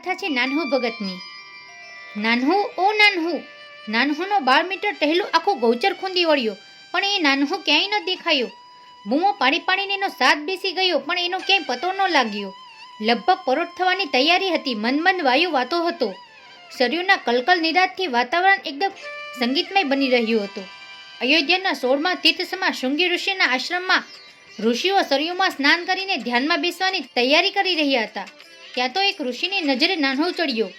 કથા છે નાનહુ ભગતની. નાનહુ ઓ નાનહુ, નાનહુનો બાળ મિત્ર ટહેલું આખું ગૌચર ખૂંદી વળ્યો, પણ એ નાનહુ ક્યાંય ન દેખાયો. બૂમો પાડી પાડીને એનો સાથ બેસી ગયો, પણ એનો ક્યાંય પતો ન લાગ્યો. લગભગ પરોઢ થવાની તૈયારી હતી. મંદ વાયુ વાતો હતો. સરિયુના કલકલ નિરાતથી વાતાવરણ એકદમ સંગીતમય બની રહ્યું હતું. અયોધ્યાના 16મા તીર્થસમા શૃંગી ઋષિના આશ્રમમાં ઋષિઓ સરયુમાં સ્નાન કરીને ધ્યાનમાં બેસવાની તૈયારી કરી રહ્યા હતા. ત્યાં તો એક ઋષિની નજરે નાનહુ ચડ્યો.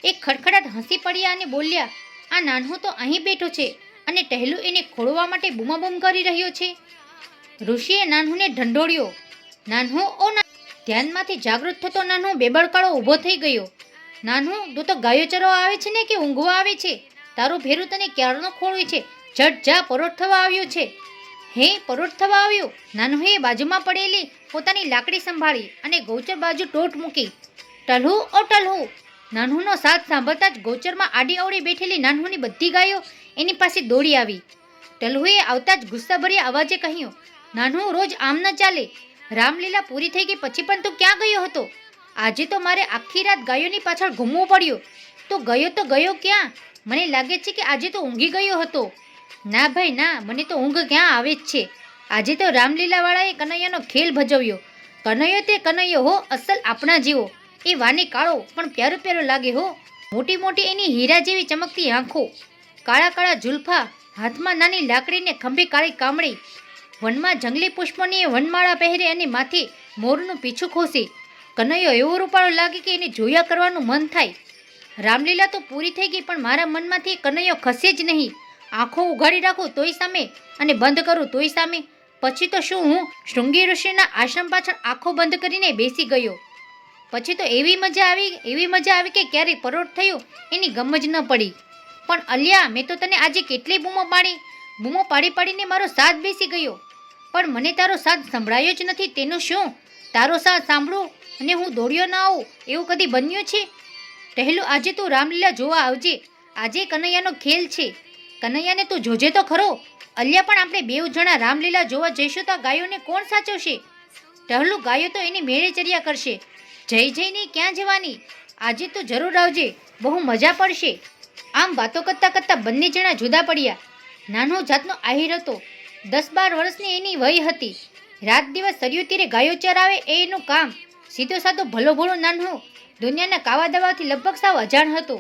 એક ખડખડાટ હસી પડ્યા અને બોલ્યા, આ નાનહુ તો અહીં બેઠો છે અને ટહેલું એને ખોળવા માટે બૂમાબૂમ કરી રહ્યો છે. ઋષિએ નાનહુને ઢંઢોળ્યો. નાનહુ ઓ ધ્યાનમાંથી જાગૃત થતો નાનહુ બેબડકાળો ઊભો થઈ ગયો. નાનહુ, તું તો ગાયો ચરવા આવે છે ને કે ઊંઘવા આવે છે? તારું ભેરું તને ક્યારનો ખોળવે છે? ઝટ જા, પરોઢ થવા આવ્યો છે. હે, પરોઢ થવા આવ્યો? નાનહુએ બાજુમાં પડેલી પોતાની લાકડી સંભાળી અને ગૌચર બાજુ ટોટ મૂકી. ટલ્હુ ઓ ટલ્હુ, નાનહુનો સાથ સાંભળતા જ ગૌચરમાં આડી અવળી બેઠેલી નાનહુની બધી ગાયો એની પાસે દોડી આવી. ટલ્હુએ આવતા જ ગુસ્સાભર્યા અવાજે કહ્યું, નાનહુ, રોજ આમ ન ચાલે. રામલીલા પૂરી થઈ ગઈ પછી પણ તું ક્યાં ગયો હતો? આજે તો મારે આખી રાત ગાયોની પાછળ ઘૂમવું પડ્યું. તો ગયો ક્યાં? મને લાગે છે કે આજે તો ઊંઘી ગયો હતો. ના ભાઈ ના, મને તો ઊંઘ ક્યાં આવે જ છે. આજે તો રામલીલાવાળાએ કનૈયાનો ખેલ ભજવ્યો. કનૈયો તે કનૈયો હો, અસલ આપણા જેવો. એ વાની કાળો પણ પ્યારો પ્યારો લાગે હો. મોટી મોટી એની હીરા જેવી ચમકતી આંખો, કાળા કાળા ઝુલ્ફા, હાથમાં નાની લાકડીને ખંભે કાળી કામળી. વનમાં જંગલી પુષ્પોની વનમાળા પહેરે અને માથે મોરનું પીછું ખોસે. કનૈયો એવો રૂપાળો લાગે કે એને જોયા કરવાનું મન થાય. રામલીલા તો પૂરી થઈ ગઈ, પણ મારા મનમાંથી કનૈયો ખસે જ નહીં. આંખો ઉઘાડી રાખું તોય સામે અને બંધ કરું તોય સામે. પછી તો શું, હું શૃંગી ઋષિના આશ્રમ પાછળ આંખો બંધ કરીને બેસી ગયો. પછી તો એવી મજા આવી કે ક્યારેય પરોઢ થયું એની ગમ જ ન પડી. પણ અલ્યા, મેં તો તને આજે કેટલી બૂમો પાડી પાડીને મારો સાથ બેસી ગયો, પણ મને તારો સાથ સંભળાયો જ નથી. તેનું શું? તારો સાથ સાંભળું અને હું દોડ્યો ના આવું એવું કદી બન્યું છે? ટહેલું, આજે તું રામલીલા જોવા આવજે. આજે કનૈયાનો ખેલ છે. કનૈયાને તું જોજે તો ખરો. અલ્યા, પણ આપણે બેઉ જણા રામલીલા જોવા જઈશું તો ગાયોને કોણ સાચવશે? ટહલું, ગાયો તો એની મેળે ચર્યા કરશે. જઈને ક્યાં જવાની? આજે તો જરૂર આવજે, બહુ મજા પડશે. આમ વાતો કરતાં કરતાં બંને જણા જુદા પડ્યા. નાનો જાતનો આહિર હતો. 10-12 વર્ષની એની વય હતી. રાત દિવસ સરયુ તીરે ગાયો ચરાવે એ એનું કામ. સીધો સાધો ભલો ભોળો નાનહુ દુનિયાના કાવા દવાથી લગભગ સાવ અજાણ હતો.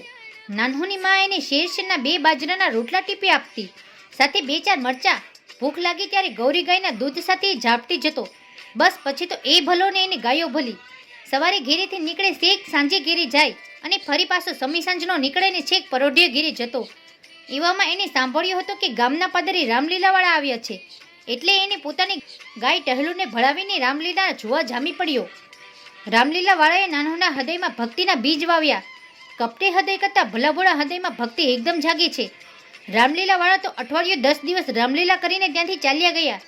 નાનહુની માં એને શેરના 2 બાજરાના રોટલા ટીપી આપતી, સાથે 2-4 મરચાં. ભૂખ લાગી ત્યારે ગૌરી ગાયના દૂધ સાથે ઝાપટી જતો. બસ પછી તો એ ભલો ને એની ગાયો ભલી. સવારે ઘેરેથી નીકળે છેક સાંજે ઘેરે જાય અને ફરી પાછો સમી સાંજનો નીકળે ને છેક પરોઢિયે ઘેરે જતો. એવામાં એને સાંભળ્યો હતો કે ગામના પાદરી રામલીલાવાળા આવ્યા છે, એટલે એને પોતાની ગાય ટહેલુને ભળાવીને રામલીલા જોવા જામી પડ્યો. રામલીલાવાળાએ નાનહુના હૃદયમાં ભક્તિના બીજ વાવ્યા. કપટે હૃદય કરતાં ભલાભોળા હૃદયમાં ભક્તિ એકદમ જાગે છે. રામલીલાવાળા તો અઠવાડિયું 10 દિવસ રામલીલા કરીને ત્યાંથી ચાલ્યા ગયા,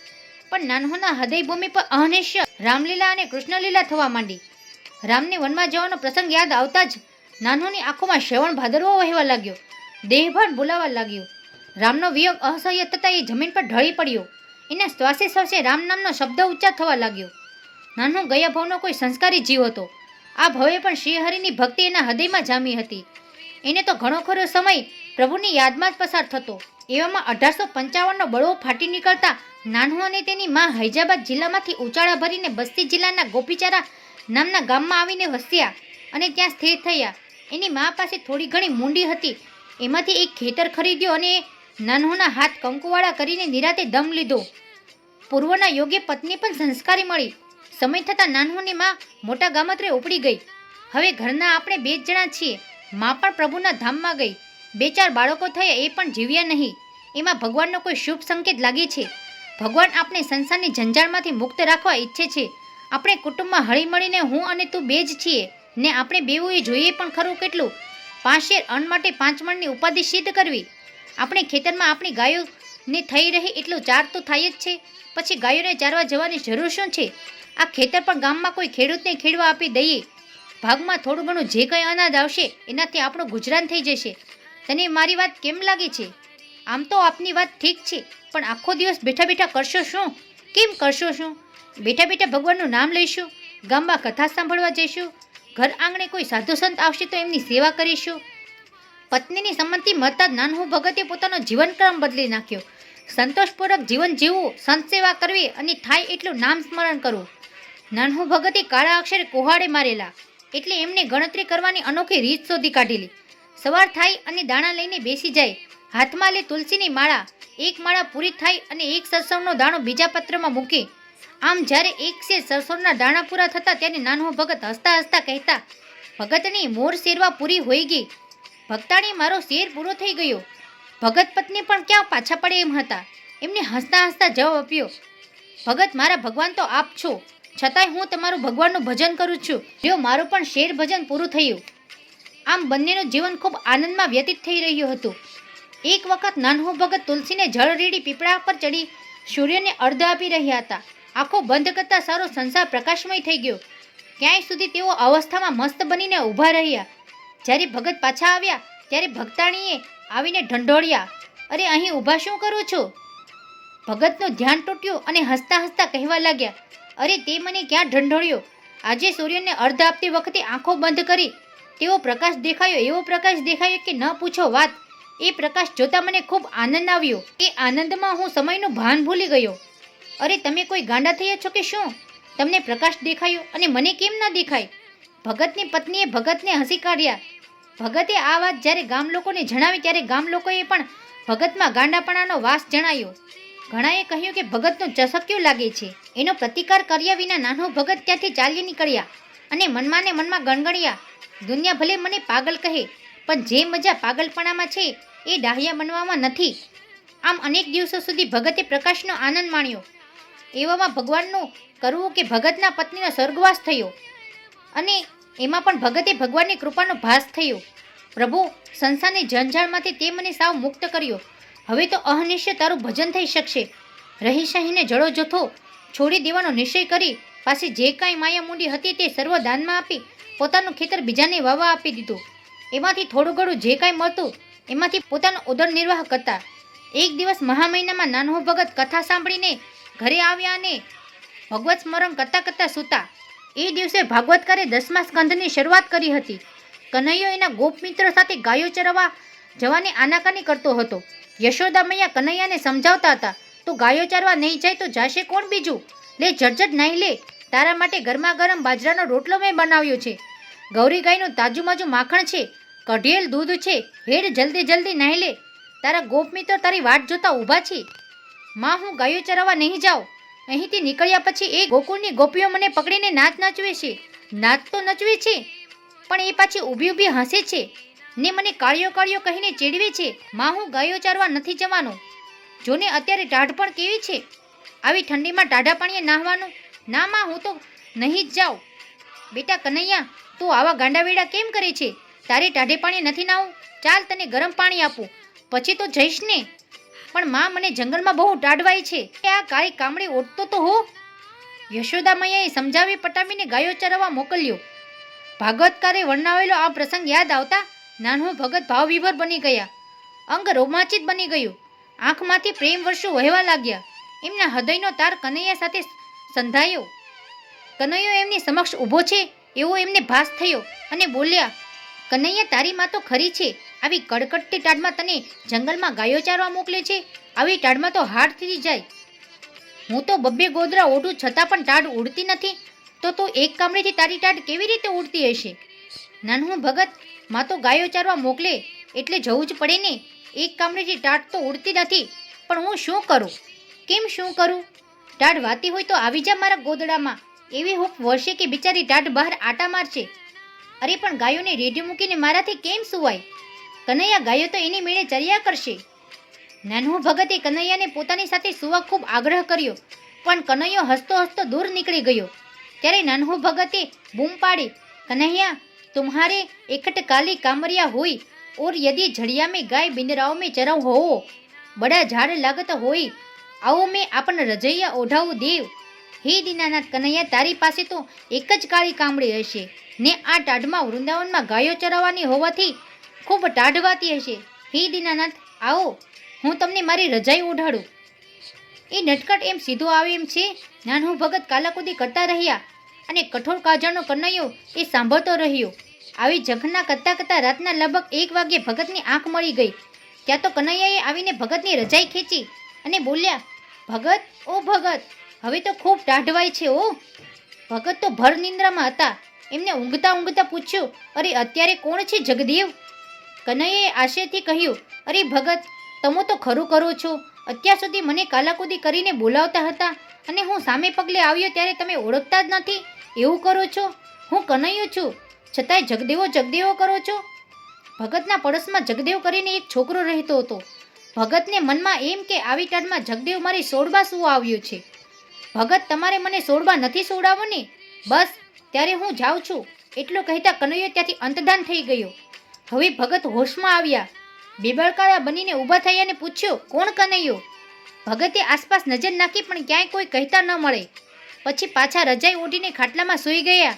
પણ નાનહુના હૃદયભૂમિ પર અહર્નિશ રામલીલા અને કૃષ્ણલીલા થવા માંડી. રામને વનમાં જવાનો પ્રસંગ યાદ આવતા જ નાનહુની આંખોમાં શ્રવણ ભાદરવો વહેવા લાગ્યો. દેહભાન બોલાવા લાગ્યો. રામનો વિયોગ અસહ્ય થતાં એ જમીન પર ઢળી પડ્યો. એના શ્વાસે શ્વાસે રામ નામનો શબ્દ ઉચ્ચાર થવા લાગ્યો. નાનહુ ગયા ભવનો કોઈ સંસ્કારી જીવ હતો. આ ભવે પણ શ્રીહરિની ભક્તિ એના હૃદયમાં જામી હતી. એને તો ઘણો ખરો સમય પ્રભુની યાદમાં જ પસાર થતો. એવામાં 1855નો બળવો ફાટી નીકળતા નાનહુ અને તેની માં હૈજાબાદ જિલ્લામાંથી ઉચાળા ભરીને બસ્તી જિલ્લાના ગોપીચારા નામના ગામમાં આવીને વસ્યા અને ત્યાં સ્થિર થયા. એની મા પાસે થોડી ઘણી મૂંડી હતી. એમાંથી એક ખેતર ખરીદ્યો અને નાનહુના હાથ કંકુવાળા કરીને નિરાતે દમ લીધો. પૂર્વના યોગ્ય પત્ની પણ સંસ્કારી મળી. સમય થતાં નાનહુની માં મોટા ગામત્રે ઉપડી ગઈ. હવે ઘરના આપણે 2 જ જણા છીએ. માં પણ પ્રભુના ધામમાં ગઈ. 2-4 બાળકો થયા, એ પણ જીવ્યા નહીં. એમાં ભગવાનનો કોઈ શુભ સંકેત લાગે છે. ભગવાન આપણે સંસારની જંજાળમાંથી મુક્ત રાખવા ઈચ્છે છે. આપણે કુટુંબમાં હળી મળીને હું અને તું 2 જ છીએ ને આપણે બેઉએ જોઈએ પણ ખરું કેટલું. 5 શેર અન્ન માટે 5 મણની ઉપાધિ સિદ્ધ કરવી. આપણે ખેતરમાં આપણી ગાયોને થઈ રહી એટલું ચાર તો થાય જ છે. પછી ગાયોને ચારવા જવાની જરૂર શું છે? આ ખેતર પણ ગામમાં કોઈ ખેડૂતને ખેડવા આપી દઈએ. ભાગમાં થોડું ઘણું જે કંઈ અનાજ આવશે એનાથી આપણું ગુજરાન થઈ જશે. તને મારી વાત કેમ લાગે છે? આમ તો આપની વાત ઠીક છે, પણ આખો દિવસ બેઠા બેઠા કરશો શું? કેમ કરશો શું? બેઠા બેઠા ભગવાનનું નામ લઈશું, ગામમાં કથા સાંભળવા જઈશું, ઘર આંગણે કોઈ સાધુ સંત આવશે તો એમની સેવા કરીશું. પત્નીની સંમતિ મળતા જ નાનહુ ભગતે પોતાનો જીવનક્રમ બદલી નાખ્યો. સંતોષપૂર્વક જીવન જીવવું, સંત સેવા કરવી અને થાય એટલું નામ સ્મરણ કરવું. નાનહુ ભગતે કાળા અક્ષરે કુહાડે મારેલા એટલે એમને ગણતરી કરવાની અનોખી રીત શોધી કાઢેલી. સવાર થાય અને દાણા લઈને બેસી જાય, હાથમાં લે તુલસીની માળા, એક માળા પૂરી થાય અને એક સરસવનો દાણો બીજા પત્રમાં મૂકે. આમ જ્યારે એક શેર સરસવના દાણા પૂરા થતા ત્યારે નાનહુ ભગત હસતા હસતા કહેતા, ભગતની મોર શેરવા પૂરી હોઈ ગઈ. ભક્તાણી મારો શેર પૂરો થઈ ગયો. ભગત પત્ની પણ ક્યાં પાછા પડે એમ હતા. એમને હસતા હસતા જવાબ આપ્યો, ભગત મારા ભગવાન તો આપ છો, છતાંય હું તમારું ભગવાનનું ભજન કરું છું. જો મારું પણ શેર ભજન પૂરું થયું. આમ બંનેનું જીવન ખૂબ આનંદમાં વ્યતીત થઈ રહ્યું હતું. એક વખત નાનહુ ભગત તુલસીને જળ રેડી પીપળા પર ચડી સૂર્યને અર્ધ આપી રહ્યા હતા. આંખો બંધ કરતા સારો સંસાર પ્રકાશમય થઈ ગયો. ક્યાંય સુધી તેઓ અવસ્થામાં મસ્ત બનીને ઊભા રહ્યા. જ્યારે ભગત પાછા આવ્યા ત્યારે ભક્તાણીએ આવીને ઢંઢોળ્યા, અરે અહીં ઊભા શું કરો છો? ભગતનું ધ્યાન તૂટ્યું અને હસતા હસતા કહેવા લાગ્યા, અરે તે મને ક્યાં ઢંઢોળ્યો? આજે સૂર્યને અર્ધ આપતી વખતે આંખો બંધ કરી તેવો પ્રકાશ દેખાયો, એવો પ્રકાશ દેખાયો કે ન પૂછો વાત. એ પ્રકાશ જોતા મને ખૂબ આનંદ આવ્યો. એ આનંદમાં હું સમયનું ભાન ભૂલી ગયો. અરે તમે કોઈ ગાંડા થયા છો કે શું? તમને પ્રકાશ દેખાયો અને મને કેમ ન દેખાય? ભગતની પત્નીએ ભગતને હસી કાઢ્યા. ભગતે આ વાત જ્યારે ગામ લોકોને જણાવી ત્યારે ગામ લોકોએ પણ ભગતમાં ગાંડાપણાનો વાસ જણાયો. ઘણાએ કહ્યું કે ભગતનું ચસક્યું લાગે છે. એનો પ્રતિકાર કર્યા વિના નાનો ભગત ત્યાંથી ચાલી નીકળ્યા અને મનમાં ને મનમાં ગણગણ્યા, દુનિયા ભલે મને પાગલ કહે, પણ જે મજા પાગલપણામાં છે એ ડાહ્યા બનવામાં નથી. આમ અનેક દિવસો સુધી ભગતે પ્રકાશનો આનંદ માણ્યો. એવામાં ભગવાનનું કરવું કે ભગતના પત્નીનો સ્વર્ગવાસ થયો અને એમાં પણ ભગતે ભગવાનની કૃપાનો ભાસ થયો. પ્રભુ, સંસારની ઝંઝાળમાંથી તે મને સાવ મુક્ત કર્યો. હવે તો અહનિશ્ય તારું ભજન થઈ શકશે. રહી સહીને જડો જથ્થો છોડી દેવાનો નિશ્ચય કરી પાસે જે કાંઈ માયા મૂડી હતી તે સર્વ દાનમાં આપી પોતાનું ખેતર બીજાને વાવવા આપી દીધું. એમાંથી થોડું ઘણું જે કાંઈ મળતું એમાંથી પોતાનો ઉદર નિર્વાહ કરતા. એક દિવસ મહા મહિનામાં નાનહુ ભગત કથા સાંભળીને ઘરે આવ્યા અને ભગવત સ્મરણ કરતાં કરતાં સૂતા. એ દિવસે ભાગવતકારે 10મા સ્કંધની શરૂઆત કરી હતી. કનૈયો એના ગોપમિત્રો સાથે ગાયો ચરવા જવાને આનાકાની કરતો હતો. યશોદા મૈયા કનૈયાને સમજાવતા હતા, તો ગાયો ચારવા નહીં જાય તો જાશે કોણ બીજું? લે ઝટઝટ નાહી લે, તારા માટે ગરમા ગરમ બાજરાનો રોટલો મેં બનાવ્યો છે. ગૌરી ગાયનું તાજુમાજુ માખણ છે, કઢિયેલ દૂધ છે, હેડ જલ્દી જલ્દી નાહી લે, તારા ગોપમિત્રો તારી વાટ જોતા ઊભા છે. માં, હું ગાયો ચરાવવા નહીં જાઉં. અહીંથી નીકળ્યા પછી એ ગોકુળની ગોપીઓ મને પકડીને નાચ નાચવે છે. નાચ તો નચવે છે, પણ એ પાછી ઊભી ઊભી હસે છે ને મને કાળિયો કાળિયો કહીને ચેડવે છે. માં, હું ગાયો ચારવા નથી જવાનું. જોને અત્યારે ટાઢ પણ કેવી છે. આવી ઠંડીમાં ટાઢા પાણીએ નાહવાનું? ના માં, હું તો નહીં જ જાઉં. બેટા કનૈયા, તું આવા ગાંડાવેડા કેમ કરે છે? તારે ટાઢે પાણી નથી નાવું? ચાલ તને ગરમ પાણી આપું, પછી તો જઈશ ને. પણ માં, મને જંગલમાં બહુ ટાઢવાય છે. આ કાળી કામડી ઓટતો તો હો. યશોદા મૈયાએ સમજાવી પટાવીને ગાયો ચરવા મોકલ્યો. ભાગવતકારે વર્ણવેલો આ પ્રસંગ યાદ આવતા નાનહુ ભગત ભાવવિભોર બની ગયા. અંગ રોમાંચિત બની ગયું. આંખમાંથી પ્રેમ વર્ષો વહેવા લાગ્યા. એમના હૃદયનો તાર કનૈયા સાથે સંધાયો. કનૈયો એમની સમક્ષ ઊભો છે એવો એમને ભાસ થયો અને બોલ્યા, કનૈયા, તારી માં તો ખરી છે. આવી કડકડતી ટાઢમાં તને જંગલમાં ગાયો ચારવા મોકલે છે? આવી ટાઢમાં તો હાડ થઈ જાય. હું તો બબ્બે ગોદરા ઓઢું છતાં પણ ટાઢ ઉડતી નથી, તો તું એક કામડીથી તારી ટાઢ કેવી રીતે ઉડતી હશે? નાનહુ ભગત, માં તો ગાયો ચારવા મોકલે એટલે જવું જ પડે ને. એક કામડીથી ટાઢ તો ઉડતી નથી, પણ હું શું કરું? કેમ શું કરું? ટાઢ વાતી હોય તો આવી જા મારા ગોદડામાં. એવી હૂંફ વળશે કે બિચારી ટાઢ બહાર આટા મારશે. અરે પણ ગાયોને રેઢી મૂકીને મારાથી કેમ સુવાય? કનૈયા, ગાયો તો એની મેળે ચર્યા કરશે. નાનહુ ભગતે કનૈયાને પોતાની સાથે સુવા ખૂબ આગ્રહ કર્યો, પણ કનૈયો હસતો હસતો દૂર નીકળી ગયો. ત્યારે નાનહુ ભગતે બૂમ પાડી, કનૈયા, तुम्हारे एकट काली कामरिया हुई और यदि झड़िया में गाय बिंदराओ में चरव हो बड़ा झाड़ लागत होई आओ मैं आपन रजैया ओढ़ाऊं देव. હે દીનાનાથ કનૈયા, તારી પાસે તો એક જ કાળી કામડી હશે ને આ ટાઢમાં વૃંદાવનમાં ગાયો ચરાવવાની હોવાથી ખૂબ ટાઢવાતી હશે. હે દીનાનાથ, આવો, હું તમને મારી રજાઈ ઓઢાડું. એ નટકટ એમ સીધો આવે એમ છે. નાનહુ ભગત કાલાકુદી કરતા રહ્યા. અને કઠોર કાજળનો કનૈયો એ સાંભળતો રહ્યો. આવી ઝઘના કરતાં કરતાં રાતના લગભગ 1 વાગ્યે ભગતની આંખ મળી ગઈ. ત્યાં તો કનૈયાએ આવીને ભગતની રજાઈ ખેંચી અને બોલ્યા, ભગત, ઓ ભગત, હવે તો ખૂબ ટાઢવાય છે ઓ. ભગત તો ભર નિંદ્રામાં હતા. એમને ઊંઘતા ઊંઘતા પૂછ્યું, અરે અત્યારે કોણ છે જગદેવ? કનૈયાએ આશ્ચર્યથી કહ્યું, અરે ભગત, તમે તો ખરું કરો છો. અત્યાર સુધી મને કાલાકુદી કરીને બોલાવતા હતા અને હું સામે પગલે આવ્યો ત્યારે તમે ઓળખતા જ નથી, એવું કરો છો? હું કનૈયો છું, છતાંય જગદેવો જગદેવો કરો છો. ભગતના પડોશમાં જગદેવ કરીને એક છોકરો રહેતો હતો. ભગતને મનમાં એમ કે આવી ટાઢમાં જગદેવ મારી સોડમાં શું આવ્યો છે. ભગત, તમારે મને સોડમાં નથી સોડાવો ને? બસ, ત્યારે હું જાઉં છું. એટલું કહેતા કનૈયો ત્યાંથી અંતધાન થઈ ગયો. હવે ભગત હોશમાં આવ્યા. બેબળકારા બનીને ઊભા થયા અને પૂછ્યું, કોણ કનૈયો? ભગતે આસપાસ નજર નાખી પણ ક્યાંય કોઈ કહેતા ન મળે. પછી પાછા રજાઈ ઓઢીને ખાટલામાં સૂઈ ગયા.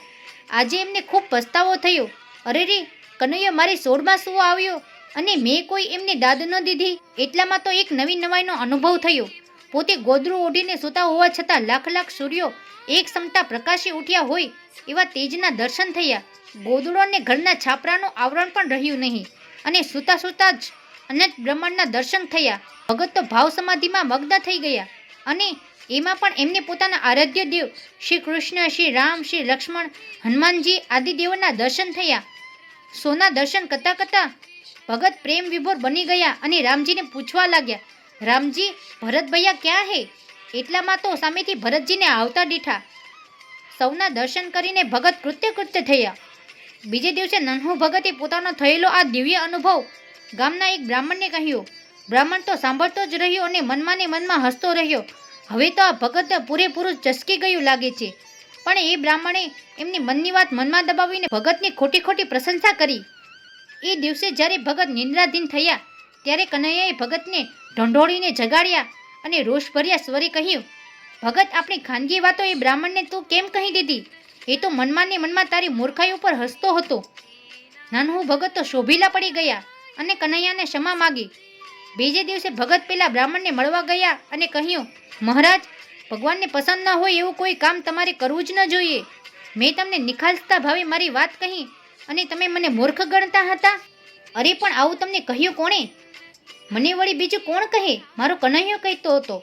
આજે એમને ખૂબ પસ્તાવો થયો. અરે રે, કનૈયો મારી સોડમાં શું આવ્યો અને મેં કોઈ એમને દાદ ન દીધી. એટલામાં તો એક નવી નવાઈનો અનુભવ થયો. પોતે ગોદરું ઓઢીને સૂતા હોવા છતાં લાખ લાખ સૂર્યો એક સમતા પ્રકાશી ઉઠ્યા હોય એવા તેજના દર્શન થયા. ગોદડો અને ઘરના છાપરાનું આવરણ પણ રહ્યું નહીં અને સૂતા સૂતા જ અનંત બ્રહ્માંડના દર્શન થયા. ભગત તો ભાવ સમાધિમાં મગ્ન થઈ ગયા અને એમાં પણ એમને પોતાના આરાધ્ય દેવ શ્રી કૃષ્ણ, શ્રી રામ, શ્રી લક્ષ્મણ, હનુમાનજી આદિ દેવોના દર્શન થયા. સોના દર્શન કરતાં કરતાં ભગત પ્રેમ વિભોર બની ગયા અને રામજીને પૂછવા લાગ્યા, રામજી, ભરત ભૈયા ક્યાં હે? એટલામાં તો સામેથી ભરતજીને આવતા દીઠા. સૌના દર્શન કરીને ભગત કૃત્ય થયા. બીજે દિવસે નન્હુ ભગતે પોતાનો થયેલો આ દિવ્ય અનુભવ ગામના એક બ્રાહ્મણને કહ્યો. બ્રાહ્મણ તો સાંભળતો જ રહ્યો અને મનમાં ને મનમાં હસતો રહ્યો. હવે તો આ ભગત પૂરેપૂરું ચસકી ગયું લાગે છે. પણ એ બ્રાહ્મણે એમની મનની વાત મનમાં દબાવીને ભગતની ખોટી ખોટી પ્રશંસા કરી. એ દિવસે જ્યારે ભગત નિંદ્રાધીન થયા ત્યારે કનૈયાએ ભગતને ઢંઢોળીને જગાડ્યા અને રોષભર્યા સ્વરે કહ્યું, ભગત, આપણી ખાનગી વાતો એ બ્રાહ્મણને તું કેમ કહી દીધી? એ તો મનમાં ને મનમાં તારી મૂર્ખાઈ ઉપર હસતો હતો. નાનહુ ભગત તો શોભીલા પડી ગયા અને કનૈયાને ક્ષમા માગી. બીજે દિવસે ભગત પેલા બ્રાહ્મણને મળવા ગયા અને કહ્યું, મહારાજ, ભગવાનને પસંદ ન હોય એવું કોઈ કામ તમારે કરવું જ ન જોઈએ. મેં તમને નિખાલસતા ભાવે મારી વાત કહી અને તમે મને મૂર્ખ ગણતા હતા. અરે પણ આવું તમને કહ્યું કોણે? મને વળી બીજું કોણ કહે? મારો કનૈયો કહેતો હતો.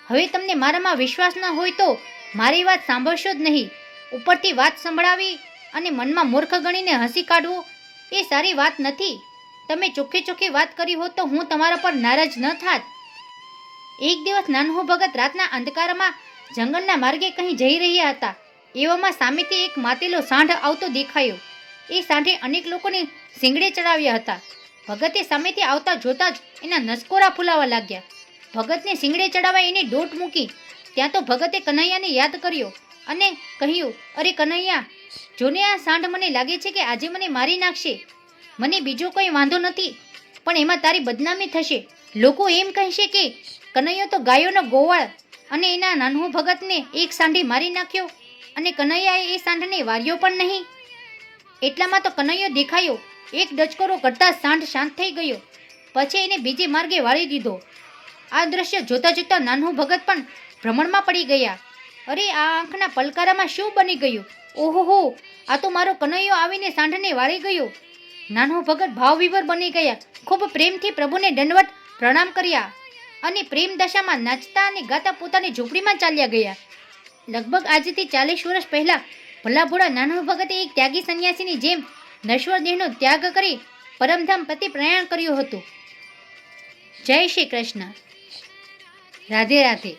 હવે તમને મારામાં વિશ્વાસ ન હોય તો મારી વાત સાંભળશો જ નહીં. ઉપરથી વાત સંભળાવી અને મનમાં મૂર્ખ ગણીને હસી કાઢવું એ સારી વાત નથી. તમે ચોખ્ખી ચોખ્ખી વાત કરી હોત તો હું તમારા પર નારાજ ન થાત. એક દિવસ નાનહુ ભગત રાતના અંધકારમાં જંગલના માર્ગે કંઈ જઈ રહ્યા હતા. એવામાં સામેથી એક માતેલો સાંઢ આવતો દેખાયો. એ સાંઢે અનેક લોકોને શીંગડે ચડાવ્યા હતા. ભગતે સામેથી આવતા જોતા જ એના નસકોરા ફૂલાવા લાગ્યા. ભગતને શીંગડે ચડાવવા એની દોટ મૂકી. ત્યાં તો ભગતે કનૈયાને યાદ કર્યો અને કહ્યું, અરે કનૈયા, જોને આ સાંઢ મને લાગે છે કે આજે મને મારી નાખશે. મને બીજો કોઈ વાંધો નથી, પણ એમાં તારી બદનામી થશે. લોકો એમ કહેશે કે કનૈયો તો ગાયોનો ગોવાળ અને એના નાનહુ ભગતને એક સાંઢે મારી નાખ્યો અને કનૈયાએ એ સાંઢને વાર્યો પણ નહીં. એટલામાં તો કનૈયો દેખાયો. એક ડચકોરો કરતાં સાંઢ શાંત થઈ ગયો. પછી એને બીજે માર્ગે વાળી દીધો. આ દ્રશ્ય જોતા જોતા નાનહુ ભગત પણ ભ્રમણમાં પડી ગયા. અરે, આ આંખના પલકારામાં શું બની ગયું? ઓહોહો, આ તો મારો કનૈયો આવીને સાંઢને વાળી ગયો. નાનહુ ભગત ભાવવિભોર બની ગયા. ખૂબ પ્રેમથી પ્રભુને દંડવત પ્રણામ કર્યા અને પ્રેમ દશામાં નાચતા અને ગાતા પોતાની ઝૂંપડીમાં ચાલ્યા ગયા. લગભગ આજથી 40 વર્ષ પહેલા ભલા ભોળા નાનહુ ભગતે એક ત્યાગી સંન્યાસીની જેમ નશ્વર દેહનો ત્યાગ કરી પરમધામ પ્રતિ પ્રયાણ કર્યું હતું. જય શ્રી કૃષ્ણ. રાધે રાધે.